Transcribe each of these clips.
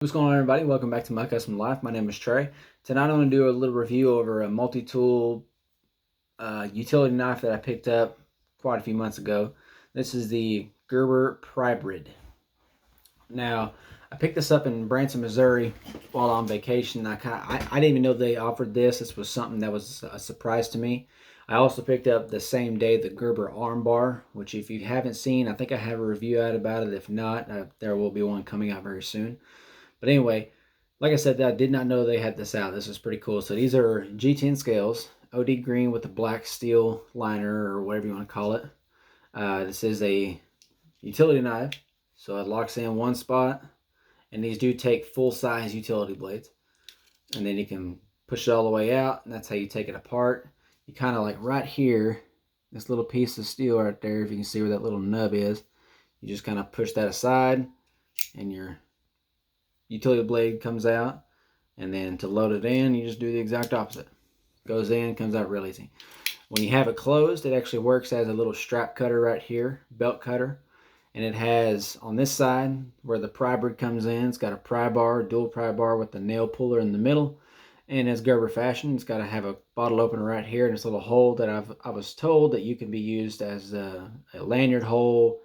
What's going on, everybody? Welcome back to My Custom Life. My name is Trey. Tonight I'm going to do a little review over a multi-tool utility knife that I picked up quite a few months ago. This is the Gerber Prybrid. Now, I picked this up in Branson, Missouri while on vacation. I didn't even know they offered this. This was something that was a surprise to me. I also picked up the same day the Gerber armbar, which if you haven't seen, I think I have a review out about it. If not, there will be one coming out very soon. But anyway, like I said, I did not know they had this out. This is pretty cool. So these are G10 scales, OD green with a black steel liner or whatever you want to call it. This is a utility knife, so it locks in one spot. And these do take full-size utility blades. And then you can push it all the way out, and that's how you take it apart. You kind of like right here, this little piece of steel right there, if you can see where that little nub is, you just kind of push that aside, and your utility blade comes out. And then to load it in, you just do the exact opposite. Goes in, comes out real easy. When you have it closed, it actually works as a little strap cutter right here, belt cutter. And it has on this side where the pry brid comes in, it's got a pry bar, dual pry bar with the nail puller in the middle. And as Gerber fashion, it's got to have a bottle opener right here and this little hole that I was told that you can be used as a lanyard hole,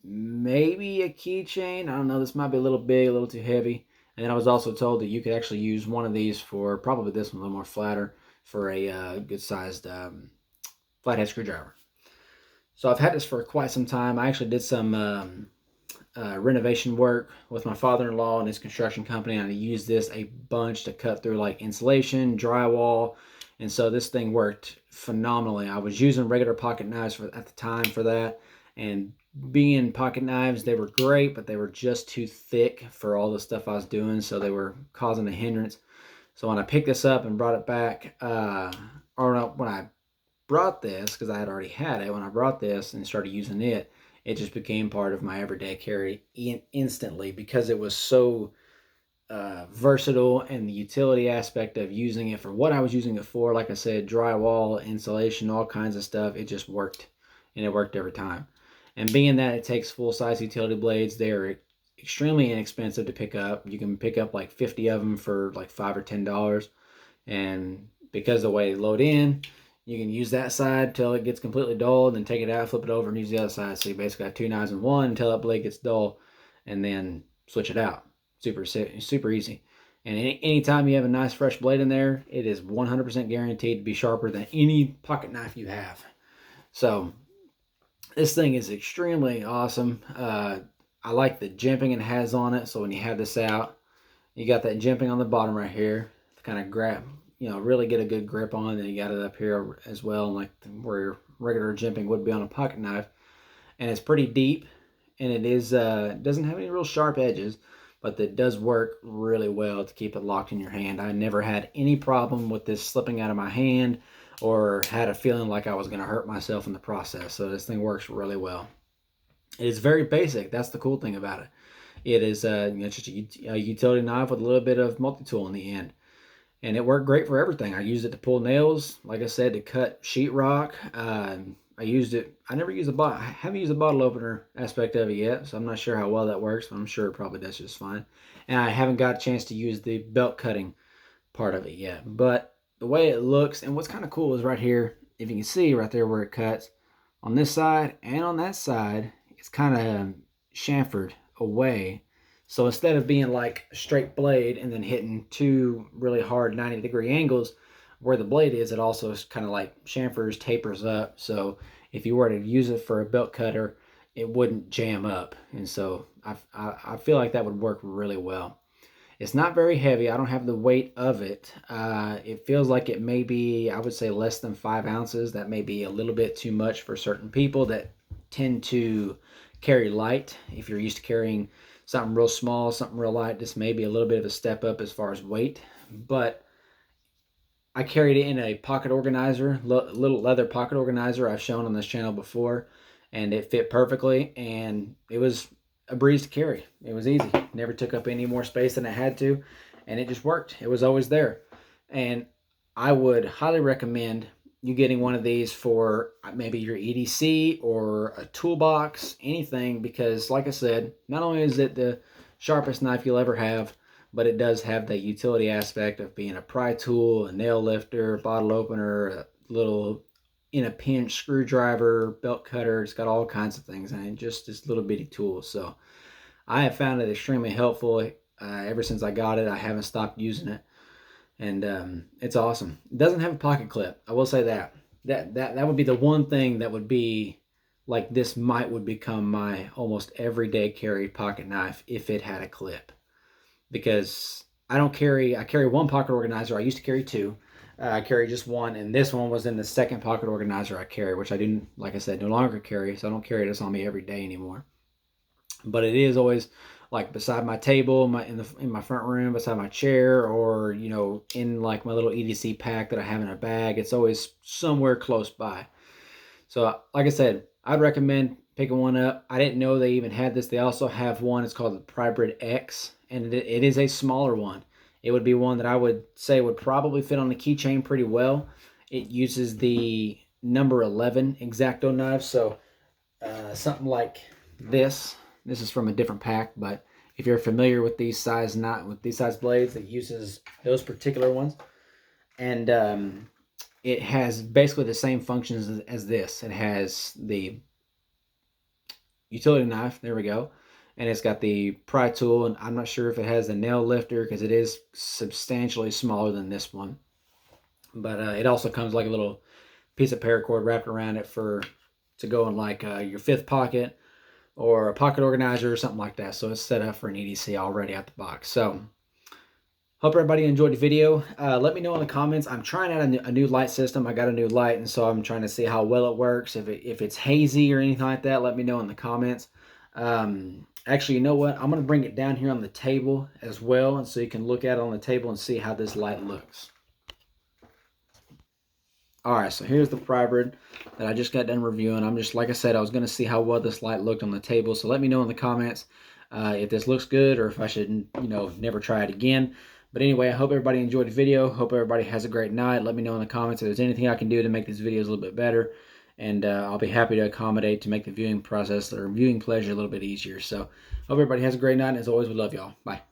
maybe a keychain. I don't know, this might be a little big, a little too heavy. And then I was also told that you could actually use one of these for, probably this one a little more flatter, for a good sized flathead screwdriver. So I've had this for quite some time. I actually did some renovation work with my father-in-law and his construction company, and I used this a bunch to cut through like insulation, drywall, and so this thing worked phenomenally. I was using regular pocket knives at the time for that, and being pocket knives, they were great, but they were just too thick for all the stuff I was doing, so they were causing a hindrance. So when I picked this up and brought it back, when I brought this, because I had already had it, when I brought this and started using it, it just became part of my everyday carry instantly, because it was so versatile, and the utility aspect of using it for what I was using it for, like I said, drywall, insulation, all kinds of stuff, it just worked, and it worked every time. And being that it takes full-size utility blades, they're extremely inexpensive to pick up. You can pick up like 50 of them for like $5 or $10. And because of the way they load in, you can use that side till it gets completely dull, and then take it out, flip it over, and use the other side. So you basically have two knives in one until that blade gets dull, and then switch it out. Super easy. And anytime you have a nice fresh blade in there, it is 100% guaranteed to be sharper than any pocket knife you have. So this thing is extremely awesome. I like the jimping it has on it. So when you have this out, you got that jimping on the bottom right here to kind of grab, really get a good grip on. And then you got it up here as well, like where regular jimping would be on a pocket knife. And it's pretty deep, and it is doesn't have any real sharp edges, but it does work really well to keep it locked in your hand. I never had any problem with this slipping out of my hand or had a feeling like I was going to hurt myself in the process. So this thing works really well. It is very basic. That's the cool thing about it. It is just a utility knife with a little bit of multi-tool in the end. And it worked great for everything. I used it to pull nails, like I said, to cut sheetrock. I used it. I never used I haven't used the bottle opener aspect of it yet, so I'm not sure how well that works, but I'm sure it probably does just fine. And I haven't got a chance to use the belt cutting part of it yet. But the way it looks, and what's kind of cool is right here, if you can see right there where it cuts, on this side and on that side, it's kind of chamfered away. So instead of being like a straight blade and then hitting two really hard 90-degree angles where the blade is, it also is kind of like chamfers, tapers up. So if you were to use it for a belt cutter, it wouldn't jam up. And so I feel like that would work really well. It's not very heavy. I don't have the weight of it. It feels like it may be, I would say, less than 5 ounces. That may be a little bit too much for certain people that tend to carry light. If you're used to carrying something real small, something real light, this may be a little bit of a step up as far as weight. But I carried it in a pocket organizer, little leather pocket organizer I've shown on this channel before, and it fit perfectly, and it was a breeze to carry. It was easy. Never took up any more space than it had to, and it just worked. It was always there. And I would highly recommend you getting one of these for maybe your E.D.C or a toolbox, anything, because like I said, not only is it the sharpest knife you'll ever have, but it does have that utility aspect of being a pry tool, a nail lifter, bottle opener, a little in a pinch screwdriver, belt cutter. It's got all kinds of things in it, just this little bitty tool. So I have found it extremely helpful. Ever since I got it, I haven't stopped using it, and it's awesome. It doesn't have a pocket clip. I will say that. That would be the one thing that would be like this would become my almost everyday carry pocket knife if it had a clip, because I carry one pocket organizer. I used to carry two. I carry just one, and this one was in the second pocket organizer I carry, which I didn't, like I said, no longer carry, so I don't carry this on me every day anymore. But it is always like beside my table, in my front room, beside my chair, or in like my little E.D.C pack that I have in a bag. It's always somewhere close by. So like I said, I'd recommend picking one up. I didn't know they even had this. They also have one. It's called the Prybrid X, and it is a smaller one. It would be one that I would say would probably fit on the keychain pretty well. It uses the number 11 X-Acto knife, so something like this. This is from a different pack, but if you're familiar with these size blades, it uses those particular ones, and it has basically the same functions as this. It has the utility knife, there we go, and it's got the pry tool, and I'm not sure if it has a nail lifter because it is substantially smaller than this one. But it also comes like a little piece of paracord wrapped around it to go in like your fifth pocket or a pocket organizer or something like that. So it's set up for an E.D.C already out the box. So hope everybody enjoyed the video. Let me know in the comments. I'm trying out a new light system. I got a new light, and so I'm trying to see how well it works. If it's hazy or anything like that, let me know in the comments. Actually, you know what? I'm going to bring it down here on the table as well, and so you can look at it on the table and see how this light looks. Alright, so here's the Prybrid that I just got done reviewing. I'm just, like I said, I was going to see how well this light looked on the table. So let me know in the comments if this looks good, or if I should, never try it again. But anyway, I hope everybody enjoyed the video. Hope everybody has a great night. Let me know in the comments if there's anything I can do to make these videos a little bit better. And I'll be happy to accommodate to make the viewing process or viewing pleasure a little bit easier. So hope everybody has a great night. And as always, we love y'all. Bye.